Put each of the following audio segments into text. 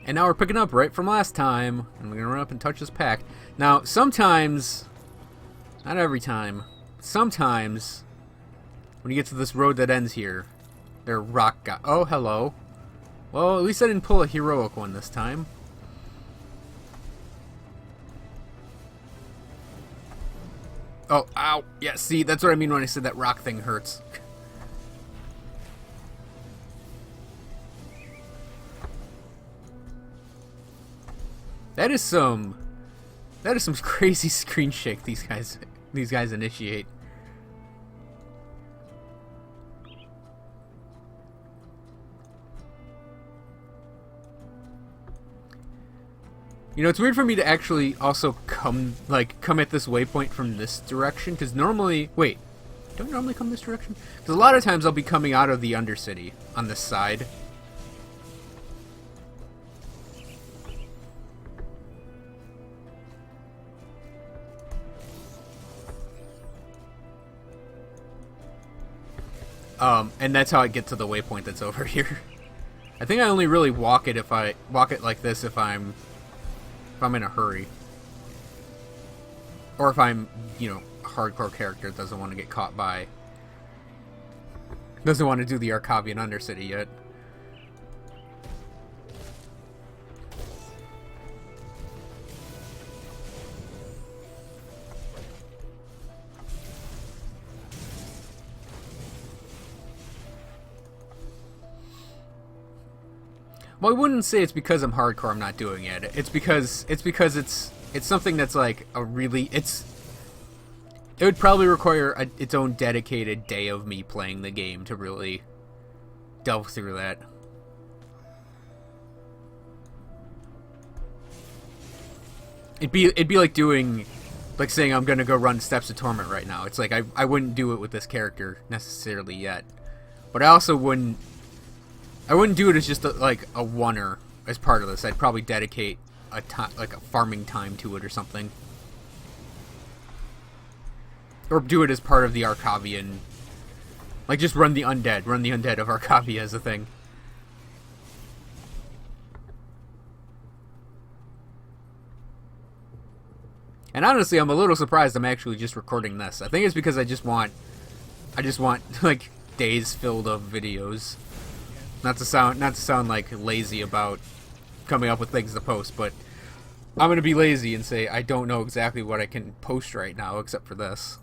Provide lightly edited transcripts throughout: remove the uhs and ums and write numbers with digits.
And now we're picking up right from last time. And we're going to run up and touch this pack. Now, sometimes, not every time, sometimes, when you get to this road that ends here, there are rock guys. Oh, hello. Well, at least I didn't pull a heroic one this time. Oh, ow. Yeah, see, that's what I mean when I said that rock thing hurts. That is some crazy screen shake these guys initiate. You know, it's weird for me to actually also come at this waypoint from this direction, because normally, wait, don't I normally come this direction? Because a lot of times I'll be coming out of the Undercity on this side. And that's how I get to the waypoint that's over here. I think I only really walk it if I walk it like this if I'm in a hurry. Or if I'm, you know, a hardcore character that doesn't want to get caught by... doesn't want to do the Arcavian Undercity yet. Well, I wouldn't say it's because I'm hardcore I'm not doing it. It's because it's something that's like a really it would probably require its own dedicated day of me playing the game to really delve through that. It'd be like doing saying I'm gonna go run Steps of Torment right now. It's like I wouldn't do it with this character necessarily yet, but I also wouldn't do it as just a oneer as part of this. I'd probably dedicate a farming time to it or something. Or do it as part of the Arcavian. Like, just run the undead of Arcavia as a thing. And honestly, I'm a little surprised I'm actually just recording this. I think it's because I just want like days filled of videos. Not to sound like lazy about coming up with things to post, but I'm gonna be lazy and say I don't know exactly what I can post right now except for this.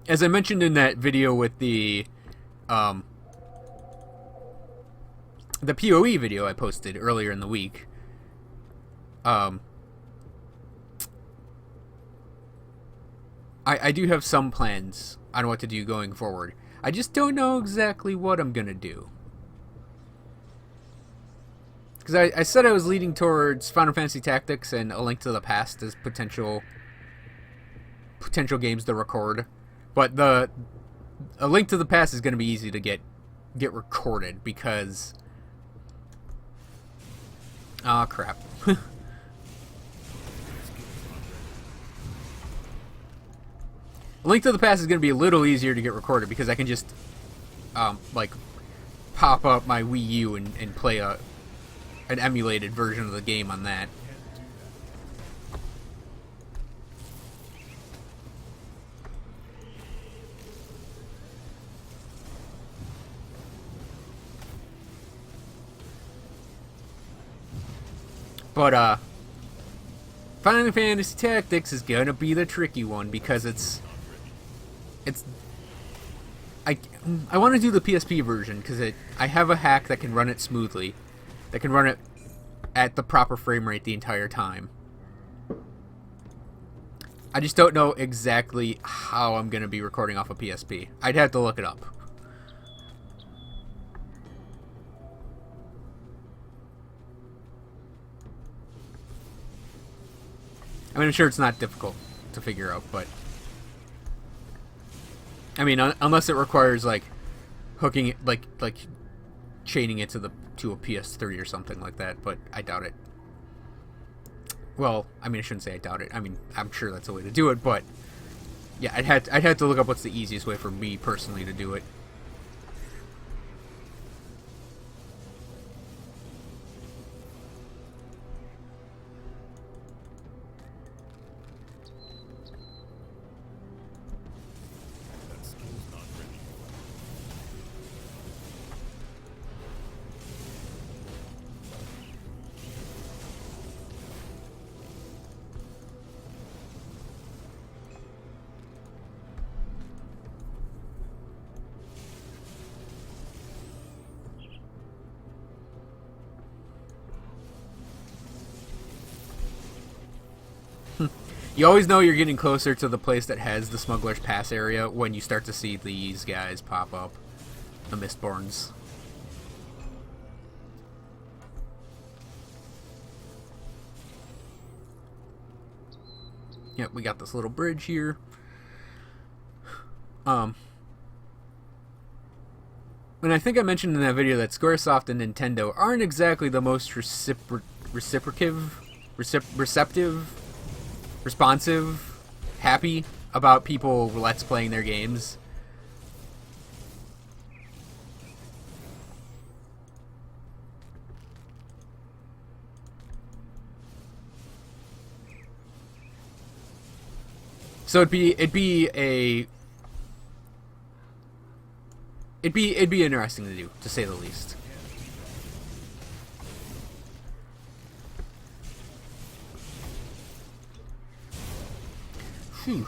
As I mentioned in that video with the PoE video I posted earlier in the week, I do have some plans on what to do going forward. I just don't know exactly what I'm gonna do. Because I said I was leading towards Final Fantasy Tactics and A Link to the Past as potential games to record. But A Link to the Past is gonna be easy to get recorded because... oh, crap. A Link to the Past is going to be a little easier to get recorded because I can just, pop up my Wii U and play an emulated version of the game on that. But, Final Fantasy Tactics is going to be the tricky one because I want to do the PSP version because I have a hack that can run it smoothly, that can run it at the proper frame rate the entire time. I just don't know exactly how I'm going to be recording off a PSP. I'd have to look it up. I mean, I'm sure it's not difficult to figure out, but... I mean, unless it requires, hooking it, chaining it to a PS3 or something like that, but I doubt it. Well, I mean, I shouldn't say I doubt it. I mean, I'm sure that's a way to do it, but... yeah, I'd have to look up what's the easiest way for me, personally, to do it. You always know you're getting closer to the place that has the Smuggler's Pass area when you start to see these guys pop up. The Mistborns. Yep, we got this little bridge here. And I think I mentioned in that video that Squaresoft and Nintendo aren't exactly the most receptive, responsive, happy about people let's playing their games. So it'd be interesting to do, to say the least. Phew.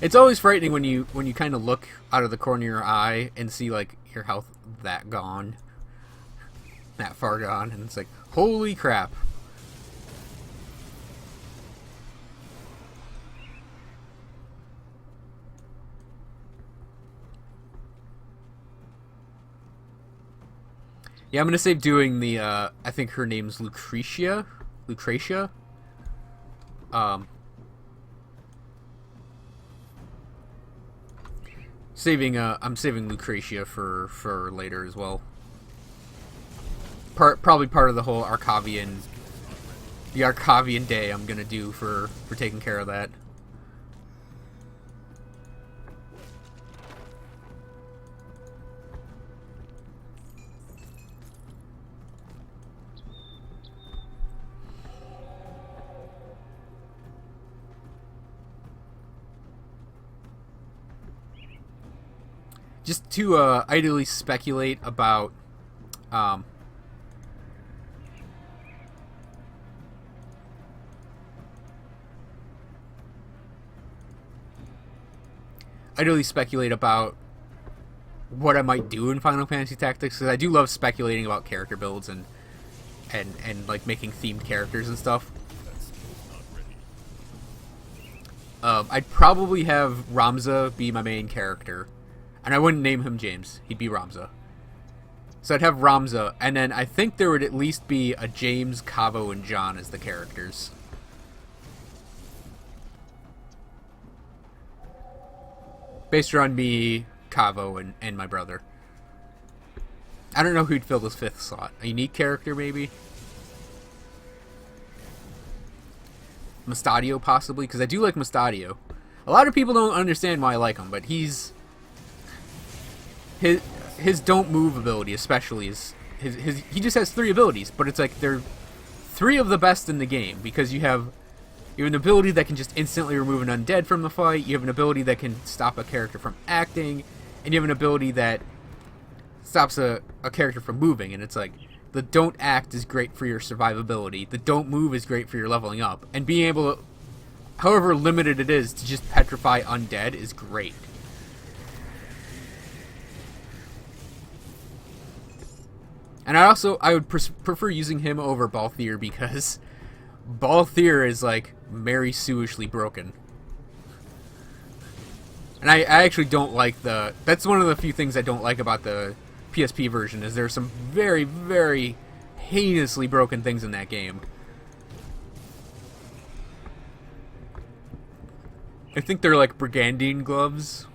It's always frightening when you kind of look out of the corner of your eye and see like your health that gone, that far gone, and it's like, holy crap. Yeah, I'm gonna save doing the, I think her name's Lucretia? I'm saving Lucretia for later as well. Probably part of the whole Arcavian day I'm gonna do for taking care of that. Just to idly speculate about what I might do in Final Fantasy Tactics, because I do love speculating about character builds and like making themed characters and stuff. I'd probably have Ramza be my main character. And I wouldn't name him James. He'd be Ramza. So I'd have Ramza, and then I think there would at least be a James, Cavo, and John as the characters. Based around me, Cavo, and my brother. I don't know who'd fill this 5th slot. A unique character, maybe? Mustadio, possibly? Because I do like Mustadio. A lot of people don't understand why I like him, but he's... His don't move ability especially is he just has 3 abilities, but it's like they're 3 of the best in the game, because you have an ability that can just instantly remove an undead from the fight, you have an ability that can stop a character from acting, and you have an ability that stops a character from moving. And it's like the don't act is great for your survivability, the don't move is great for your leveling up, and being able to, however limited it is, to just petrify undead is great. And I would prefer using him over Balthier, because Balthier is like Mary Sueishly broken. And I actually don't like that's one of the few things I don't like about the PSP version, is there's some very, very heinously broken things in that game. I think they're like brigand gloves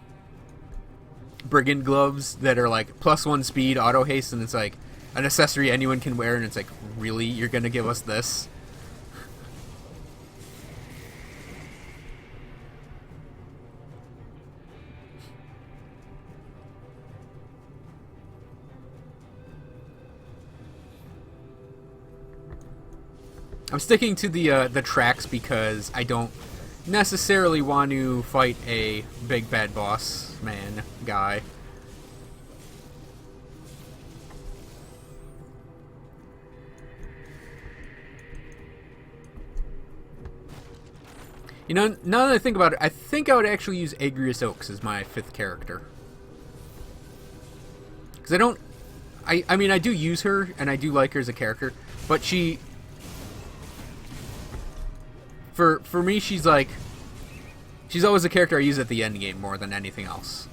that are like +1 speed, auto haste, and it's like an accessory anyone can wear, and it's like, really? You're gonna give us this? I'm sticking to the tracks because I don't necessarily want to fight a big bad boss man guy. You know, now that I think about it, I think I would actually use Agrius Oaks as my 5th character. Because I mean, I do use her, and I do like her as a character, but for me, she's always a character I use at the end game more than anything else.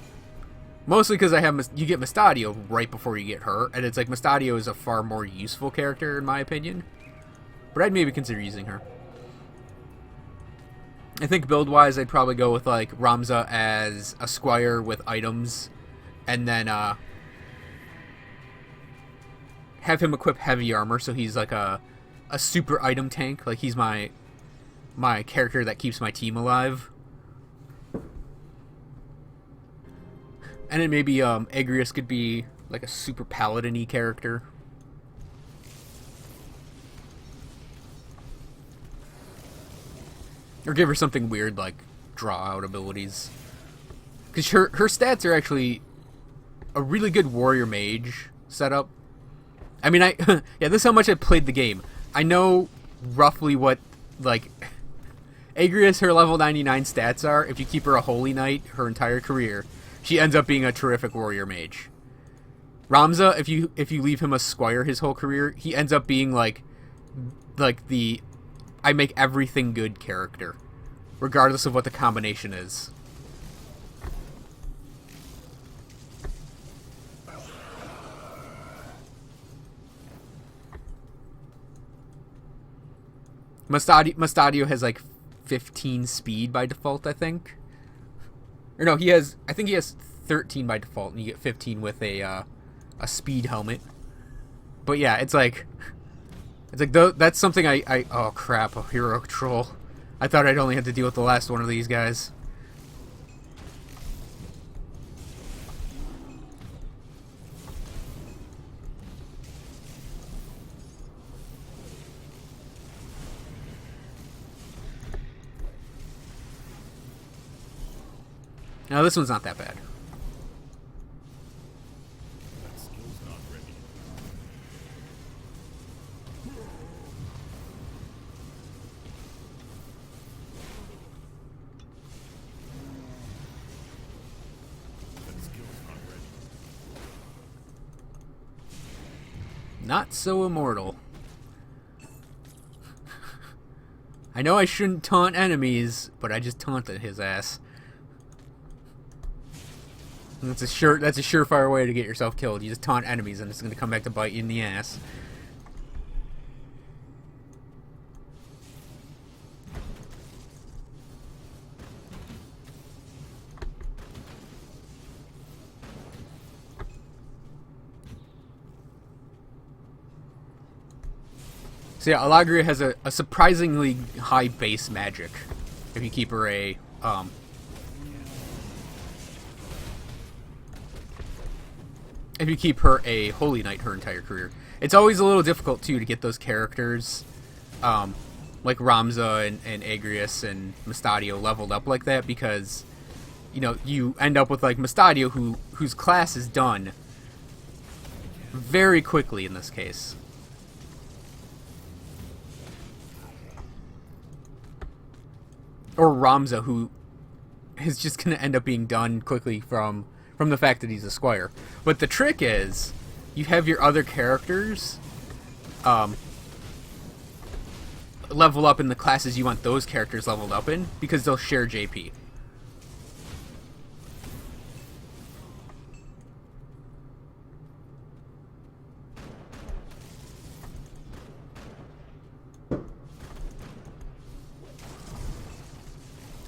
Mostly because you get Mustadio right before you get her, and it's like Mustadio is a far more useful character in my opinion. But I'd maybe consider using her. I think build-wise, I'd probably go with like Ramza as a squire with items, and then have him equip heavy armor, so he's like a super item tank. Like he's my character that keeps my team alive. And then maybe Agrius could be like a super paladin-y character. Or give her something weird like draw out abilities. Because her stats are actually a really good warrior mage setup. I mean, yeah, this is how much I played the game. I know roughly what, like, Agrius, her level 99 stats are. If you keep her a holy knight her entire career, she ends up being a terrific warrior mage. Ramza, if you leave him a squire his whole career, he ends up being like the I make everything good character, regardless of what the combination is. Mustadio has like 15 speed by default, I think. Or no, I think he has 13 by default, and you get 15 with a speed helmet. But yeah, it's like that's something oh crap, a hero troll. I thought I'd only have to deal with the last one of these guys. No, this one's not that bad. That skill's not ready. That skill's not ready. Not so immortal. I know I shouldn't taunt enemies, but I just taunted his ass. That's a surefire way to get yourself killed. You just taunt enemies and it's going to come back to bite you in the ass. So yeah, Alagria has a surprisingly high base magic if you keep her a if you keep her a Holy Knight her entire career. It's always a little difficult, too, to get those characters, like Ramza and Agrius and Mustadio leveled up like that, because, you know, you end up with, like, Mustadio, whose class is done very quickly in this case. Or Ramza, who is just going to end up being done quickly from the fact that he's a squire. But the trick is, you have your other characters level up in the classes you want those characters leveled up in, because they'll share JP.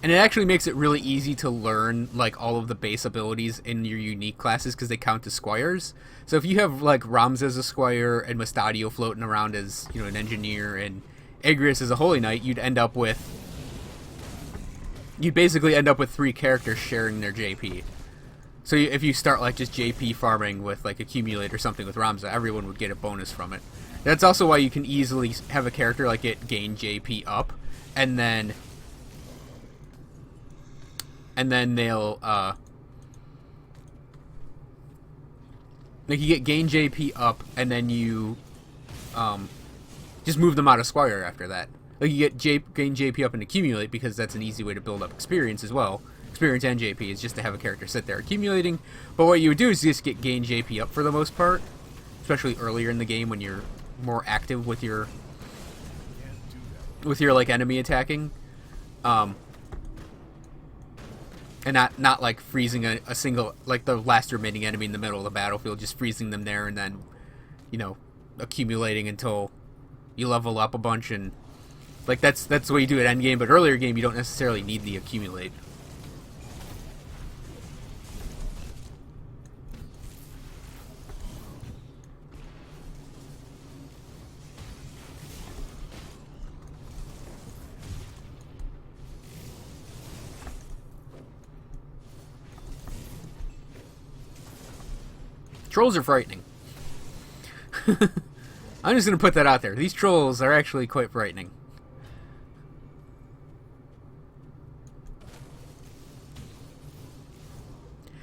And it actually makes it really easy to learn, like, all of the base abilities in your unique classes, because they count as squires. So if you have, like, Ramza as a squire, and Mustadio floating around as, you know, an engineer, and Agrius as a holy knight, you'd basically end up with 3 characters sharing their JP. So if you start, like, just JP farming with, like, Accumulate or something with Ramza, everyone would get a bonus from it. That's also why you can easily have a character, like, gain JP up, and then they'll, like, you get gain JP up, and then you, just move them out of Squire after that. Like, you get gain JP up and accumulate, because that's an easy way to build up experience as well. Experience and JP is just to have a character sit there accumulating, but what you would do is just get gain JP up for the most part, especially earlier in the game when you're more active with your like, enemy attacking. And not like freezing a single, like the last remaining enemy in the middle of the battlefield, just freezing them there and then, you know, accumulating until you level up a bunch. And like that's the way you do it endgame, but earlier game you don't necessarily need the accumulate. Trolls are frightening. I'm just gonna put that out there. These trolls are actually quite frightening.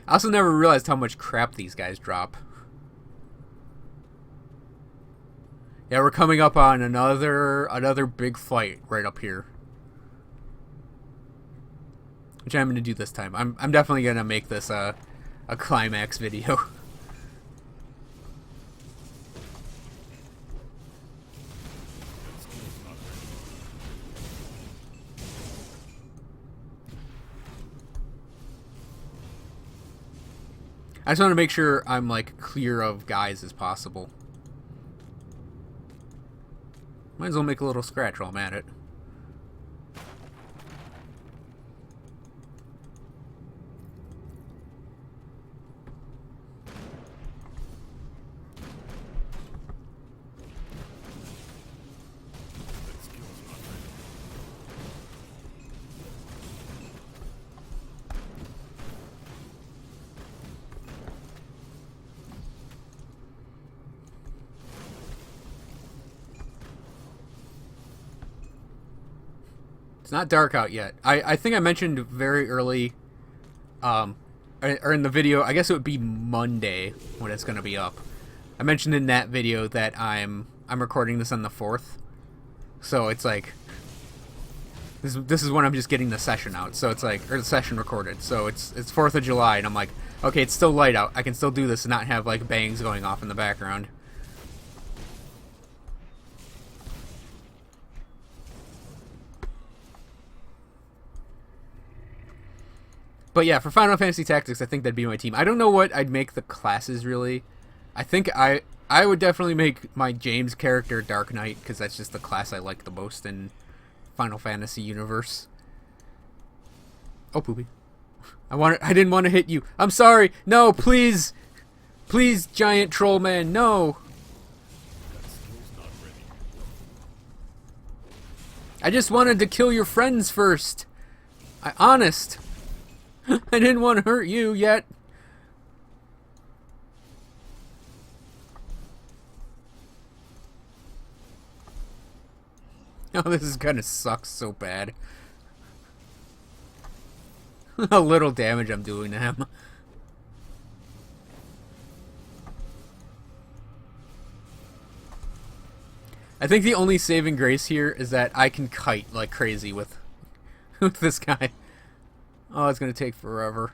I also never realized how much crap these guys drop. Yeah, we're coming up on another big fight right up here, which I'm gonna do this time. I'm definitely gonna make this a climax video. I just want to make sure I'm like clear of guys as possible. Might as well make a little scratch while I'm at it. It's not dark out yet. I think I mentioned very early, or in the video, I guess it would be Monday when it's going to be up. I mentioned in that video that I'm recording this on the 4th. So it's like, this is when I'm just getting the session out. So it's like, or the session recorded. So it's 4th of July, and I'm like, okay, it's still light out. I can still do this and not have like bangs going off in the background. But yeah, for Final Fantasy Tactics, I think that'd be my team. I don't know what I'd make the classes, really. I think I would definitely make my James character Dark Knight, because that's just the class I like the most in Final Fantasy universe. Oh, poopy. I didn't want to hit you. I'm sorry. No, please. Please, giant troll man, no. I just wanted to kill your friends first. Honest. I didn't want to hurt you yet. Oh, this is gonna suck so bad. How little damage I'm doing to him. I think the only saving grace here is that I can kite like crazy with this guy. Oh, it's gonna take forever.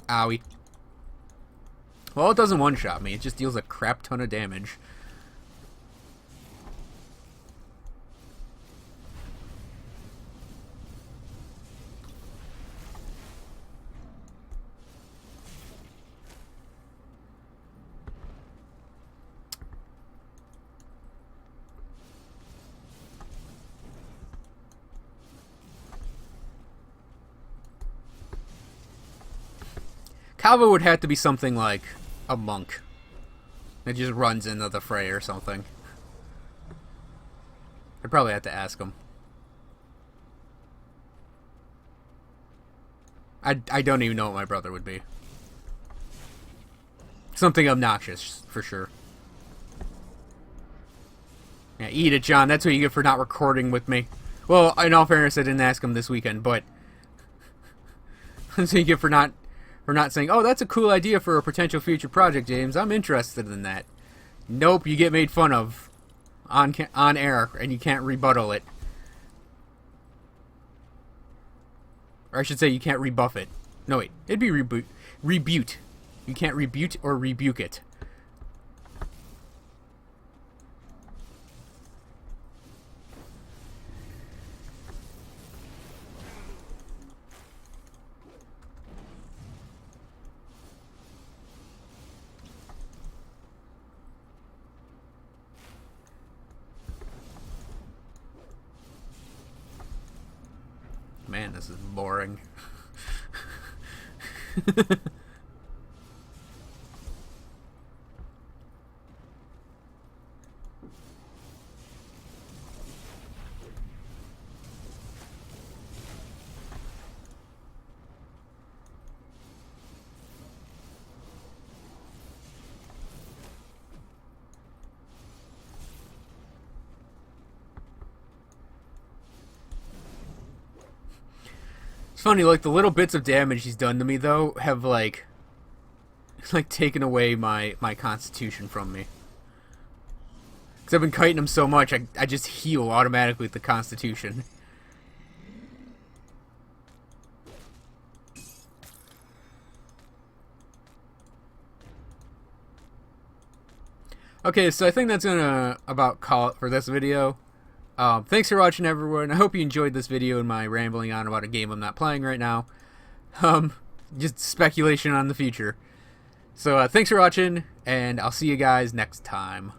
Owie. Well, it doesn't one-shot me. It just deals a crap ton of damage. Calvo would have to be something like a monk that just runs into the fray or something. I'd probably have to ask him. I don't even know what my brother would be. Something obnoxious, for sure. Yeah, eat it, John. That's what you get for not recording with me. Well, in all fairness, I didn't ask him this weekend, but that's what you get for not saying, oh, that's a cool idea for a potential future project, James. I'm interested in that. Nope, you get made fun of on air, and you can't rebuttal it. Or I should say, you can't rebuff it. No, wait, it'd be rebut. You can't rebuke or rebuke it. Man, this is boring. It's funny, like, the little bits of damage he's done to me, though, have, like taken away my constitution from me. Because I've been kiting him so much, I just heal automatically with the constitution. Okay, so I think that's gonna about call it for this video. Thanks for watching, everyone. I hope you enjoyed this video and my rambling on about a game I'm not playing right now. Just speculation on the future. So thanks for watching, and I'll see you guys next time.